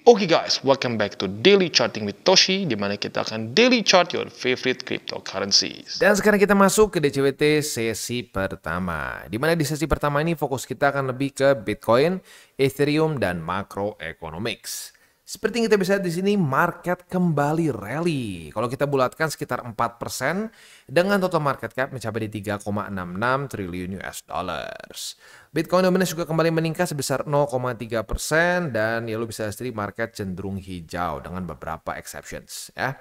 Oke guys, welcome back to Daily Charting with Toshi, di mana kita akan daily chart your favorite cryptocurrencies. Dan sekarang kita masuk ke DCWT sesi pertama. Di mana di sesi pertama ini fokus kita akan lebih ke Bitcoin, Ethereum, dan macroeconomics. Seperti yang kita bisa lihat di sini, market kembali rally. Kalau kita bulatkan sekitar 4% dengan total market cap mencapai di 3,66 triliun US dollars. Bitcoin dominance juga kembali meningkat sebesar 0,3% dan ya lu bisa lihat sendiri market cenderung hijau dengan beberapa exceptions ya.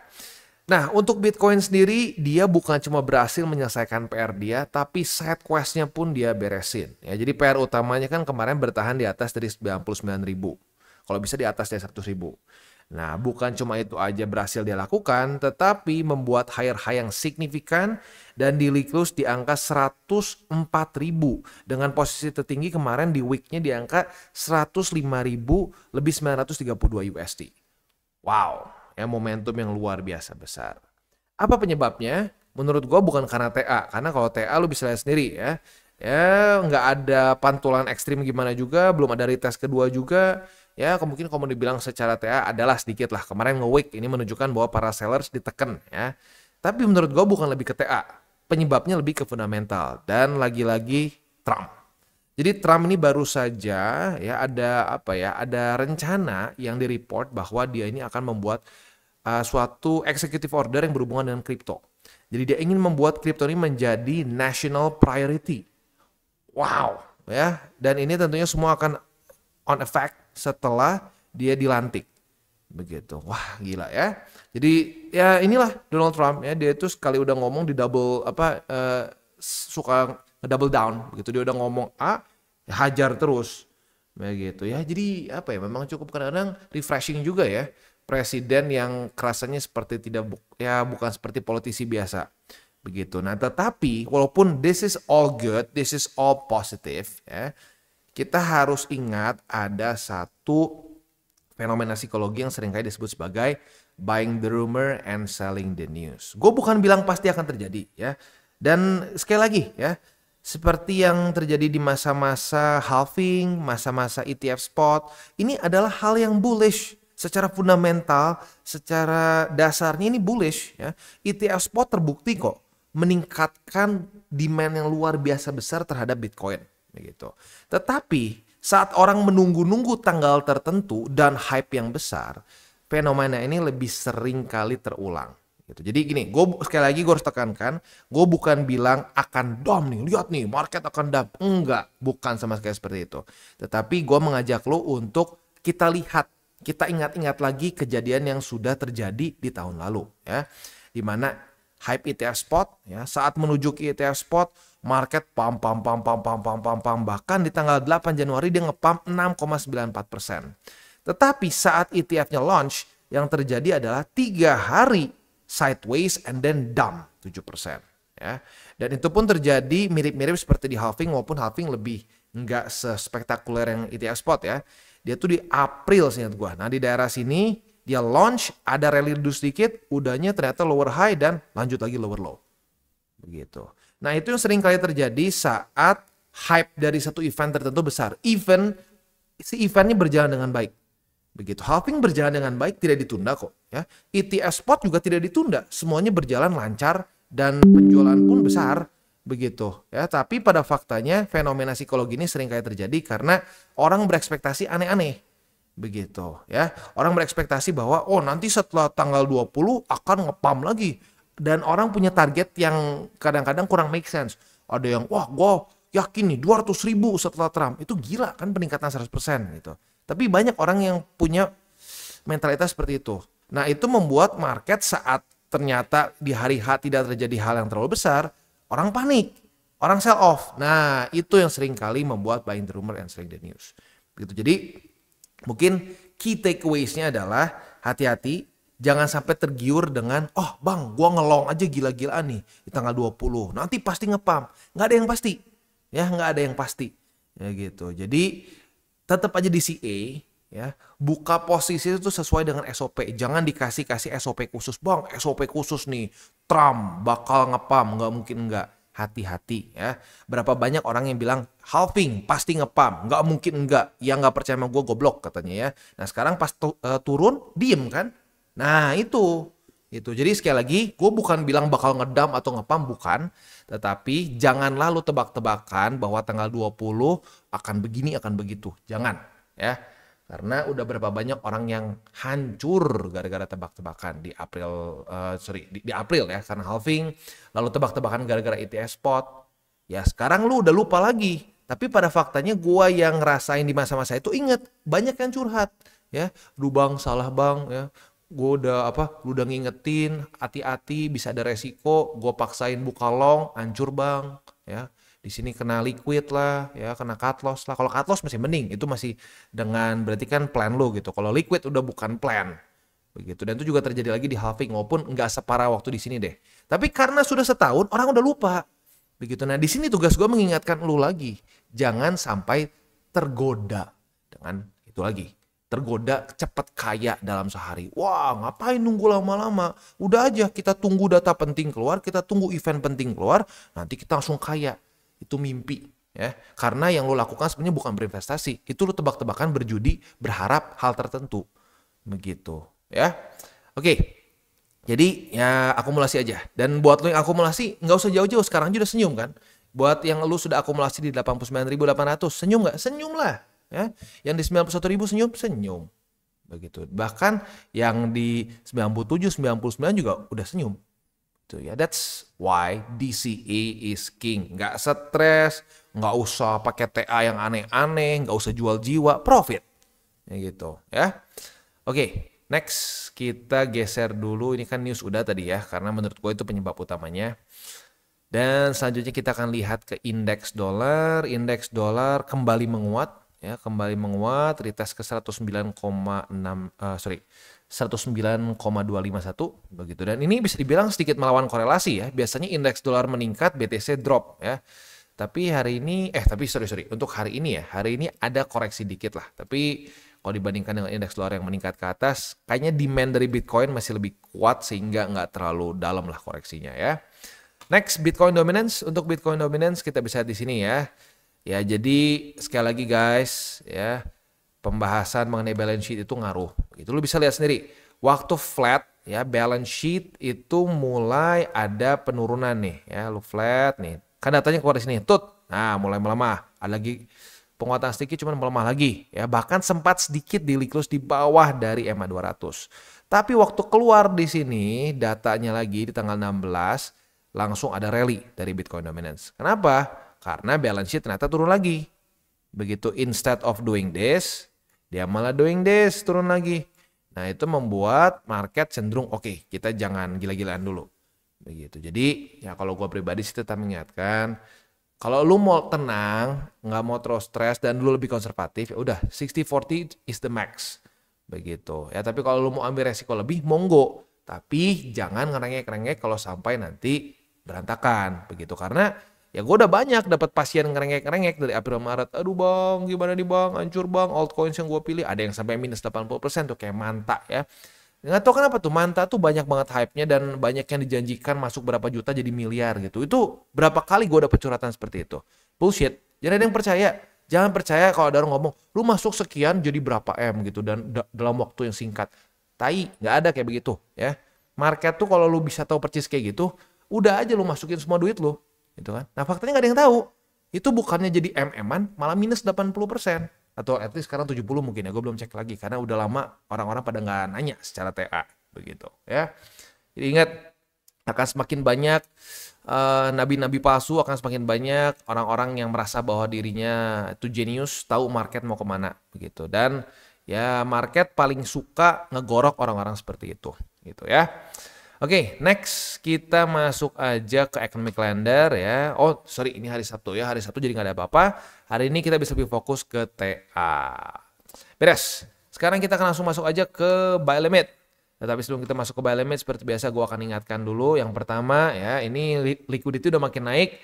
Nah, untuk Bitcoin sendiri, dia bukan cuma berhasil menyelesaikan PR dia, tapi side quest-nya pun dia beresin. Ya, jadi PR utamanya kan kemarin bertahan di atas dari 99.000. Kalau bisa di atas dari 100.000. Nah, bukan cuma itu aja berhasil dia lakukan, tetapi membuat higher high yang signifikan dan di close di angka 104.000 dengan posisi tertinggi kemarin di weeknya di angka 105.000 lebih 932 USD. Wow, ya momentum yang luar biasa besar. Apa penyebabnya? Menurut gue bukan karena TA, karena kalau TA lu bisa lihat sendiri ya. Ya nggak ada pantulan ekstrim gimana juga, belum ada retest kedua juga. Ya mungkin kalau mau dibilang secara TA adalah sedikit lah. Kemarin nge-wick ini menunjukkan bahwa para sellers diteken ya. Tapi menurut gue bukan lebih ke TA. Penyebabnya lebih ke fundamental. Dan lagi-lagi Trump. Jadi Trump ini baru saja ya ada rencana yang di-report bahwa dia ini akan membuat suatu executive order yang berhubungan dengan kripto. Jadi dia ingin membuat kripto ini menjadi national priority. Wow, ya. Dan ini tentunya semua akan on effect setelah dia dilantik. Begitu. Wah, gila ya. Jadi ya inilah Donald Trump ya, dia itu sekali udah ngomong di suka double down begitu. Dia udah ngomong A, ya hajar terus. Begitu ya. Jadi memang cukup kadang-kadang refreshing juga ya. Presiden yang kerasanya seperti bukan seperti politisi biasa. Begitu. Nah, tetapi walaupun this is all good, this is all positive ya. Kita harus ingat ada satu fenomena psikologi yang seringkali disebut sebagai buying the rumor and selling the news. Gue bukan bilang pasti akan terjadi ya. Dan sekali lagi ya, seperti yang terjadi di masa-masa halving, masa-masa ETF spot, ini adalah hal yang bullish. Secara fundamental, secara dasarnya ini bullish ya. ETF spot terbukti kok meningkatkan demand yang luar biasa besar terhadap Bitcoin. Begitu. Tetapi saat orang menunggu-nunggu tanggal tertentu dan hype yang besar, fenomena ini lebih sering kali terulang. Gitu. Jadi gini, sekali lagi gue harus tekankan, gue bukan bilang akan dom nih, lihat nih market akan dom. Enggak, bukan sama sekali seperti itu. Tetapi gue mengajak lo untuk kita lihat, kita ingat-ingat lagi kejadian yang sudah terjadi di tahun lalu. Ya, dimana hype ETF spot ya, saat menuju ke ETF spot market pam bahkan di tanggal 8 Januari dia ngepump 6,94%. Tetapi saat ETF-nya launch yang terjadi adalah 3 hari sideways and then down 7% ya. Dan itu pun terjadi mirip-mirip seperti di halving, walaupun halving lebih nggak sespektakuler yang ETF spot ya. Dia tuh di April seingat gua. Nah, di daerah sini dia launch, ada rally dulu sedikit, udahnya ternyata lower high dan lanjut lagi lower low. Begitu. Nah, itu yang sering kali terjadi saat hype dari satu event tertentu besar. Si eventnya berjalan dengan baik. Begitu. Halving berjalan dengan baik, tidak ditunda kok. Ya. ETF spot juga tidak ditunda. Semuanya berjalan lancar dan penjualan pun besar. Begitu. Ya. Tapi pada faktanya fenomena psikologi ini sering kali terjadi karena orang berekspektasi aneh-aneh. Begitu ya. Orang berekspektasi bahwa nanti setelah tanggal 20 akan ngepam lagi. Dan orang punya target yang kadang-kadang kurang make sense. Ada yang gue yakin nih 200.000 setelah Trump. Itu gila kan peningkatan 100% gitu. Tapi banyak orang yang punya mentalitas seperti itu. Nah, itu membuat market saat ternyata di hari H tidak terjadi hal yang terlalu besar, orang panik, orang sell off. Nah, itu yang sering kali membuat buying the rumor and selling the news. Begitu. Jadi mungkin key takeaways-nya adalah hati-hati, jangan sampai tergiur dengan bang, gua ngelong aja gila-gilaan nih di tanggal 20. Nanti pasti ngepump. Nggak ada yang pasti. Ya, nggak ada yang pasti. Ya gitu. Jadi tetap aja di CA ya. Buka posisi itu sesuai dengan SOP. Jangan dikasih SOP khusus. Bang, SOP khusus nih. Trump bakal ngepump, nggak mungkin nggak. hati-hati ya. Berapa banyak orang yang bilang halving pasti nge-pump, nggak mungkin enggak, yang nggak percaya sama gue goblok katanya ya. Nah sekarang pas turun diem kan. Nah itu. Jadi sekali lagi gue bukan bilang bakal ngedam atau nge-pump, bukan. Tetapi janganlah lu tebak-tebakan bahwa tanggal 20 akan begini akan begitu. Jangan ya. Karena udah berapa banyak orang yang hancur gara-gara tebak-tebakan di April, di April ya, karena halving, lalu tebak-tebakan gara-gara ETS spot. Ya sekarang lu udah lupa lagi. Tapi pada faktanya gua yang ngerasain di masa-masa itu inget, banyak yang curhat. Ya, lu bang salah bang ya. Gue lu udah ngingetin, hati-hati bisa ada resiko, gue paksain buka long, hancur bang ya. Di sini kena liquid lah, ya kena cut loss lah. Kalau cut loss masih mending, itu masih dengan berarti kan plan lo gitu. Kalau liquid udah bukan plan, begitu. Dan itu juga terjadi lagi di halving, walaupun nggak separah waktu di sini deh. Tapi karena sudah setahun, orang udah lupa, begitu. Nah di sini tugas gue mengingatkan lu lagi, jangan sampai tergoda dengan itu lagi. Tergoda cepet kaya dalam sehari. Wah ngapain nunggu lama-lama? Udah aja kita tunggu data penting keluar, kita tunggu event penting keluar, nanti kita langsung kaya. Itu mimpi ya, karena yang lo lakukan sebenarnya bukan berinvestasi, itu lo tebak-tebakan berjudi berharap hal tertentu begitu ya. Oke, jadi ya akumulasi aja. Dan buat lo yang akumulasi nggak usah jauh-jauh, sekarang aja udah senyum kan. Buat yang lo sudah akumulasi di 89.800, senyum nggak? Senyum lah ya. Yang di 91.000 senyum begitu. Bahkan yang di 97, 99 juga udah senyum. Tuh ya, that's why DCA is king. Nggak stres, nggak usah pakai TA yang aneh-aneh, nggak usah jual jiwa, profit. Ya gitu ya. Oke, next kita geser dulu. Ini kan news udah tadi ya, karena menurut gue itu penyebab utamanya. Dan selanjutnya kita akan lihat ke indeks dolar. Indeks dolar kembali menguat. Ya, kembali menguat, retest ke 109,251 begitu. Dan ini bisa dibilang sedikit melawan korelasi ya. Biasanya indeks dolar meningkat, BTC drop ya. Tapi hari ini untuk hari ini ya. Hari ini ada koreksi dikit lah. Tapi kalau dibandingkan dengan indeks dolar yang meningkat ke atas, kayaknya demand dari Bitcoin masih lebih kuat sehingga nggak terlalu dalam lah koreksinya ya. Next, Bitcoin dominance. Untuk Bitcoin dominance kita bisa di sini ya. Ya, jadi sekali lagi guys, ya pembahasan mengenai balance sheet itu ngaruh. Itu lu bisa lihat sendiri. Waktu flat, ya balance sheet itu mulai ada penurunan nih, ya lu flat nih. Kan datanya keluar di sini, nah mulai melemah. Ada lagi penguatan sedikit, cuman melemah lagi. Ya bahkan sempat sedikit diliklus di bawah dari EMA 200. Tapi waktu keluar di sini, datanya lagi di tanggal 16, langsung ada rally dari Bitcoin dominance. Kenapa? Karena balance sheet ternyata turun lagi. Begitu instead of doing this, dia malah doing this, turun lagi. Nah itu membuat market cenderung oke, kita jangan gila-gilaan dulu. Begitu. Jadi ya kalau gue pribadi sih tetap mengingatkan, kalau lu mau tenang, nggak mau terus stres dan lu lebih konservatif, ya udah 60-40 is the max. Begitu. Ya tapi kalau lu mau ambil resiko lebih, monggo. Tapi jangan ngerengek-ngerengek kalau sampai nanti berantakan. Begitu. Karena ya gue udah banyak dapat pasien ngerengek-ngerengek dari April Maret. Aduh bang, gimana nih bang, hancur bang, altcoins yang gue pilih. Ada yang sampai minus 80% tuh kayak Manta ya. Nggak tahu kenapa tuh, Manta tuh banyak banget hype-nya dan banyak yang dijanjikan masuk berapa juta jadi miliar gitu. Itu berapa kali gue dapet curhatan seperti itu. Bullshit, jangan ada yang percaya. Jangan percaya kalau ada orang ngomong, lu masuk sekian jadi berapa M gitu dan dalam waktu yang singkat. Tai, nggak ada kayak begitu ya. Market tuh kalau lu bisa tahu persis kayak gitu, udah aja lu masukin semua duit lu. Gitu kan. Nah faktanya gak ada yang tahu. Itu bukannya jadi MM-an, malah minus 80%. Atau at least sekarang 70 mungkin ya. Gue belum cek lagi. Karena udah lama orang-orang pada gak nanya secara TA. Begitu ya. Jadi ingat, akan semakin banyak nabi-nabi palsu, akan semakin banyak orang-orang yang merasa bahwa dirinya itu jenius, tahu market mau kemana. Begitu. Dan ya market paling suka ngegorok orang-orang seperti itu. Gitu ya. Oke, next kita masuk aja ke economic calendar ya. Oh, sorry, ini hari Sabtu ya. Hari Sabtu jadi nggak ada apa-apa. Hari ini kita bisa lebih fokus ke TA. Beres. Sekarang kita akan langsung masuk aja ke buy limit. Tetapi sebelum kita masuk ke buy limit, seperti biasa gue akan ingatkan dulu. Yang pertama ya, ini liquidity udah makin naik.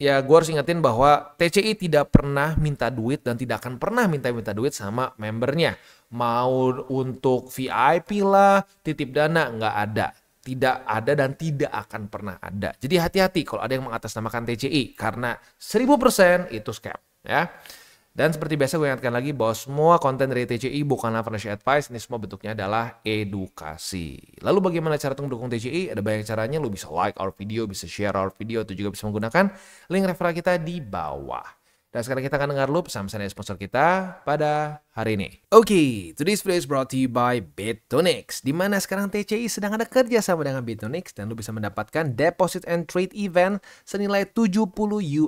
Ya gue harus ingetin bahwa TCI tidak pernah minta duit dan tidak akan pernah minta duit sama membernya. Mau untuk VIP lah, titip dana, nggak ada. tidak ada dan tidak akan pernah ada. Jadi hati-hati kalau ada yang mengatasnamakan TCI karena 1000% itu scam ya. Dan seperti biasa gue ingatkan lagi bahwa semua konten dari TCI bukanlah financial advice, ini semua bentuknya adalah edukasi. Lalu bagaimana cara untuk mendukung TCI? Ada banyak caranya, lu bisa like our video, bisa share our video, atau juga bisa menggunakan link referral kita di bawah. Dan sekarang kita akan dengar lu pesan-pesan dari sponsor kita pada hari ini. Oke, today's video is brought to you by Bitonix. Di mana sekarang TCI sedang ada kerja sama dengan Bitonix dan lu bisa mendapatkan deposit and trade event senilai 70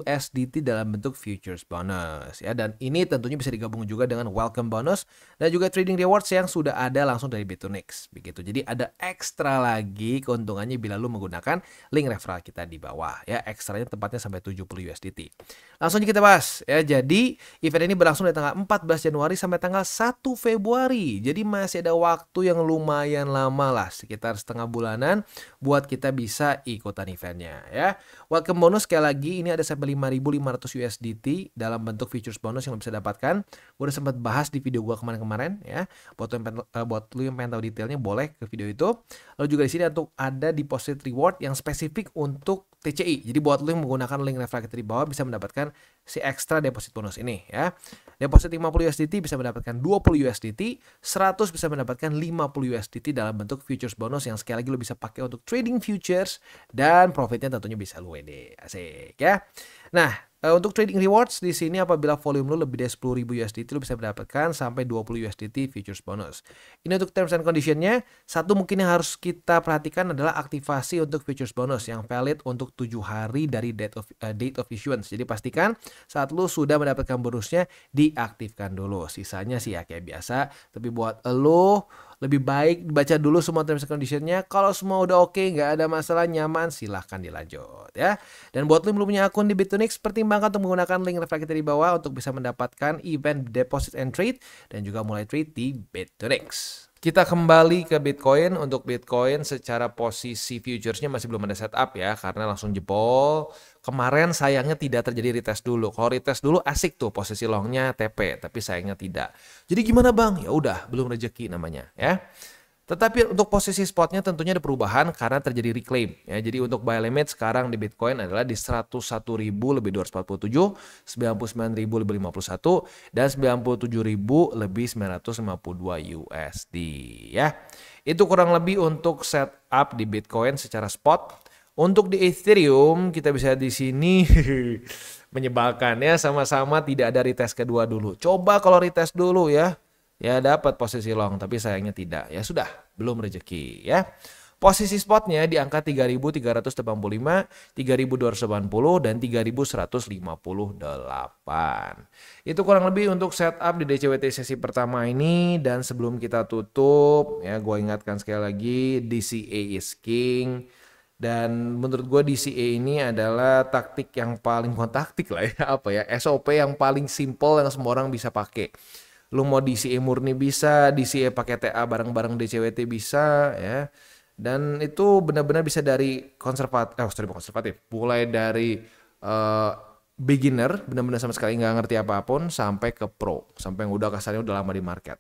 USDT dalam bentuk futures bonus ya. Dan ini tentunya bisa digabung juga dengan welcome bonus dan juga trading rewards yang sudah ada langsung dari Bitonix. Begitu. Jadi ada ekstra lagi keuntungannya bila lu menggunakan link referral kita di bawah ya. Ekstranya tempatnya sampai 70 USDT. Langsung aja kita bahas. Ya, jadi event ini berlangsung dari tanggal 14 Januari sampai tanggal 1 Februari. Jadi masih ada waktu yang lumayan lama lah, sekitar setengah bulanan buat kita bisa ikutan eventnya ya. Welcome bonus sekali lagi ini ada sampai 5.500 USDT dalam bentuk futures bonus yang lo bisa dapatkan. Gue udah sempat bahas di video gue kemarin-kemarin ya. Buat lu yang pengen tahu detailnya boleh ke video itu. Lalu juga di sini untuk ada deposit reward yang spesifik untuk TCI. Jadi buat lu yang menggunakan link referral kita di bawah bisa mendapatkan si extra deposit bonus ini ya. Deposit 50 USDT bisa mendapatkan 20 USDT, 100 bisa mendapatkan 50 USDT dalam bentuk futures bonus yang sekali lagi lu bisa pakai untuk trading futures dan profitnya tentunya bisa lu WD. Asik ya. Nah, untuk trading rewards di sini apabila volume lu lebih dari 10.000 USDT lu bisa mendapatkan sampai 20 USDT futures bonus. Ini untuk terms and conditionnya. Satu mungkin yang harus kita perhatikan adalah aktivasi untuk futures bonus yang valid untuk 7 hari dari date of issuance. Jadi pastikan saat lu sudah mendapatkan bonusnya diaktifkan dulu. Sisanya sih ya kayak biasa. Tapi buat lu lebih baik baca dulu semua terms and conditionnya. Kalau semua udah oke, nggak ada masalah, nyaman, silahkan dilanjut ya. Dan buat lu yang belum punya akun di Bitonix, pertimbangkan untuk menggunakan link referral kita di bawah untuk bisa mendapatkan event deposit and trade dan juga mulai trade di Bitonix. Kita kembali ke Bitcoin. Untuk Bitcoin secara posisi futuresnya masih belum ada setup ya, karena langsung jebol. Kemarin sayangnya tidak terjadi retest dulu. Kalau retest dulu asik tuh posisi longnya TP, tapi sayangnya tidak. Jadi gimana bang? Ya udah, belum rezeki namanya ya. Tetapi untuk posisi spotnya tentunya ada perubahan karena terjadi reclaim ya. Jadi untuk buy limit sekarang di Bitcoin adalah di 101.000 lebih 247, 99.000 lebih 51 dan 97.000 lebih 952 USD ya. Itu kurang lebih untuk setup di Bitcoin secara spot. Untuk di Ethereum kita bisa di sini menyebalkan ya, sama-sama tidak ada retest kedua dulu. Coba kalau retest dulu ya dapat posisi long, tapi sayangnya tidak. Ya sudah, belum rezeki ya. Posisi spotnya di angka 3.385, 3.280 dan 3.158. Itu kurang lebih untuk setup di DCWT sesi pertama ini. Dan sebelum kita tutup ya, gue ingatkan sekali lagi DCA is king. Dan menurut gue DCA ini adalah taktik yang paling, bukan taktik lah ya, apa ya, SOP yang paling simple yang semua orang bisa pakai. Lu mau DCA murni bisa, DCA pakai TA bareng-bareng DCWT bisa ya. Dan itu benar-benar bisa dari konservatif, mulai dari beginner, benar-benar sama sekali nggak ngerti apapun, sampai ke pro, sampai yang udah kasarnya udah lama di market.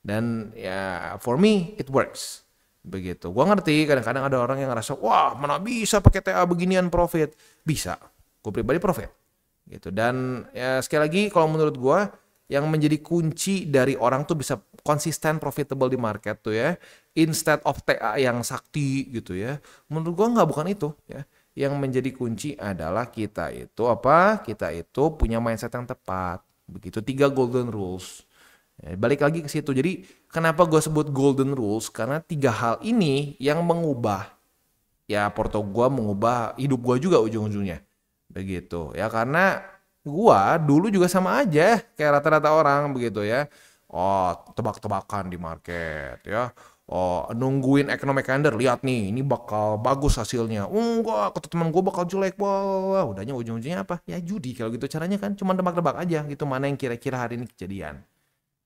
Dan ya for me it works. Begitu. Gua ngerti kadang-kadang ada orang yang ngerasa, wah mana bisa pakai TA beginian profit. Bisa. Gue pribadi profit. Gitu. Dan ya sekali lagi kalau menurut gua yang menjadi kunci dari orang tuh bisa konsisten profitable di market tuh ya, instead of TA yang sakti gitu ya. Menurut gua bukan itu ya. Yang menjadi kunci adalah kita itu punya mindset yang tepat. Begitu, 3 golden rules. Ya, balik lagi ke situ. Jadi kenapa gue sebut golden rules? Karena 3 hal ini yang mengubah ya porto gue, mengubah hidup gue juga ujung-ujungnya. Begitu ya, karena gue dulu juga sama aja kayak rata-rata orang begitu ya. Oh, tebak-tebakan di market ya. Oh, nungguin economic calendar, lihat nih ini bakal bagus hasilnya. Enggak, kata teman gue bakal jelek. Wah, udahnya ujung-ujungnya apa? Ya judi kalau gitu caranya kan, cuma tebak-tebak aja gitu mana yang kira-kira hari ini kejadian.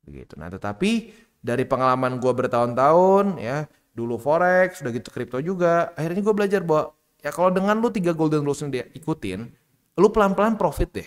Begitu. Nah, tetapi dari pengalaman gue bertahun-tahun ya, dulu forex, udah gitu kripto juga, akhirnya gue belajar bahwa ya kalau dengan lu 3 golden rules yang dia ikutin, lu pelan-pelan profit deh.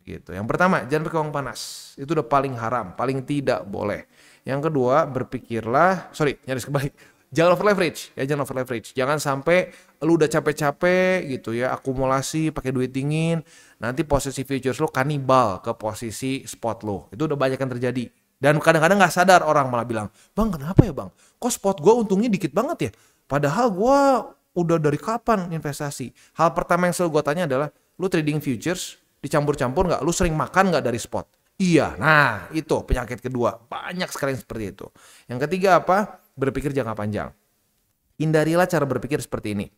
Gitu. Yang pertama, jangan pakai uang panas. Itu udah paling haram, paling tidak boleh. Yang kedua, nyaris kebalik. Jangan over leverage ya, jangan over leverage. Jangan sampai lu udah capek-capek gitu ya, akumulasi pakai duit dingin, nanti posisi futures lu kanibal ke posisi spot lu. Itu udah banyak yang terjadi. Dan kadang-kadang nggak sadar orang malah bilang, "Bang, kenapa ya, Bang? Kok spot gua untungnya dikit banget ya? Padahal gua udah dari kapan investasi?" Hal pertama yang selalu gua tanya adalah, "Lu trading futures dicampur-campur nggak? Lu sering makan nggak dari spot?" Iya, nah itu penyakit kedua. Banyak sekali yang seperti itu. Yang ketiga apa? Berpikir jangka panjang. Hindarilah cara berpikir seperti ini.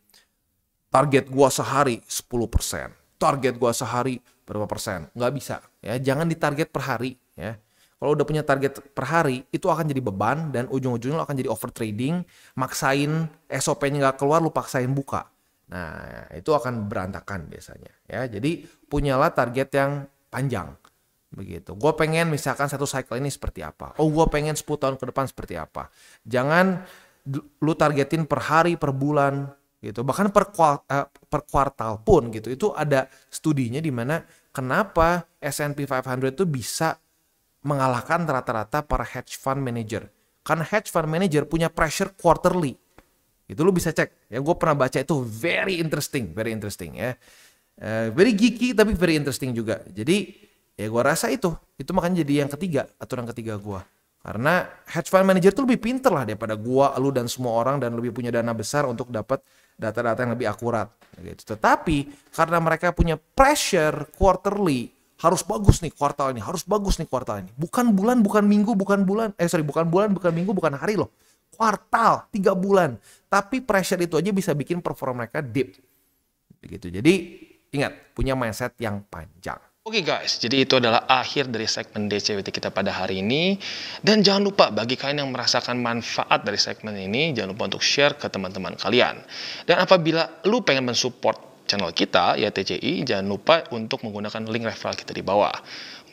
Target gua sehari 10%. Target gua sehari berapa persen? Nggak bisa. Ya, jangan ditarget per hari. Ya. Kalau udah punya target per hari, itu akan jadi beban dan ujung-ujungnya lo akan jadi over trading. Maksain SOP-nya nggak keluar, lu paksain buka. Nah, itu akan berantakan biasanya. Ya, jadi punyalah target yang panjang. Begitu. Gue pengen misalkan satu cycle ini seperti apa. Oh, gue pengen 10 tahun ke depan seperti apa. Jangan lu targetin per hari, per bulan gitu. Bahkan per kuartal pun gitu. Itu ada studinya di mana kenapa S&P 500 itu bisa mengalahkan rata-rata para hedge fund manager. Karena hedge fund manager punya pressure quarterly. Itu lu bisa cek. Ya, gue pernah baca itu very interesting ya. Very geeky tapi very interesting juga. Jadi ya gue rasa itu makanya jadi yang ketiga, aturan ketiga gue. Karena hedge fund manager tuh lebih pinter lah daripada gue, lu dan semua orang, dan lebih punya dana besar untuk dapat data-data yang lebih akurat. Gitu. Tetapi karena mereka punya pressure quarterly, harus bagus nih kuartal ini, harus bagus nih kuartal ini. Bukan bulan, bukan minggu, bukan bulan, bukan minggu, bukan hari loh. Kuartal, 3 bulan. Tapi pressure itu aja bisa bikin performa mereka dip. Begitu. Jadi ingat, punya mindset yang panjang. Oke guys, jadi itu adalah akhir dari segmen DCWT kita pada hari ini. Dan jangan lupa bagi kalian yang merasakan manfaat dari segmen ini, jangan lupa untuk share ke teman-teman kalian. Dan apabila lu pengen mensupport channel kita, ya TCI, jangan lupa untuk menggunakan link referral kita di bawah.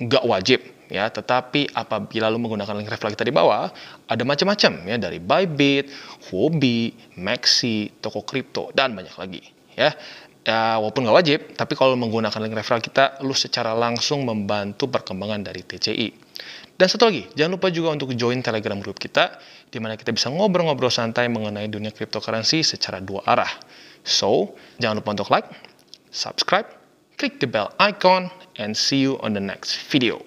Nggak wajib ya, tetapi apabila lu menggunakan link referral kita di bawah, ada macam-macam ya, dari Bybit, Huobi, Maxi, toko kripto, dan banyak lagi ya. Ya, walaupun nggak wajib, tapi kalau menggunakan link referral kita, lu secara langsung membantu perkembangan dari TCI. Dan satu lagi, jangan lupa juga untuk join Telegram group kita, di mana kita bisa ngobrol-ngobrol santai mengenai dunia cryptocurrency secara 2 arah. So, jangan lupa untuk like, subscribe, klik the bell icon, and see you on the next video.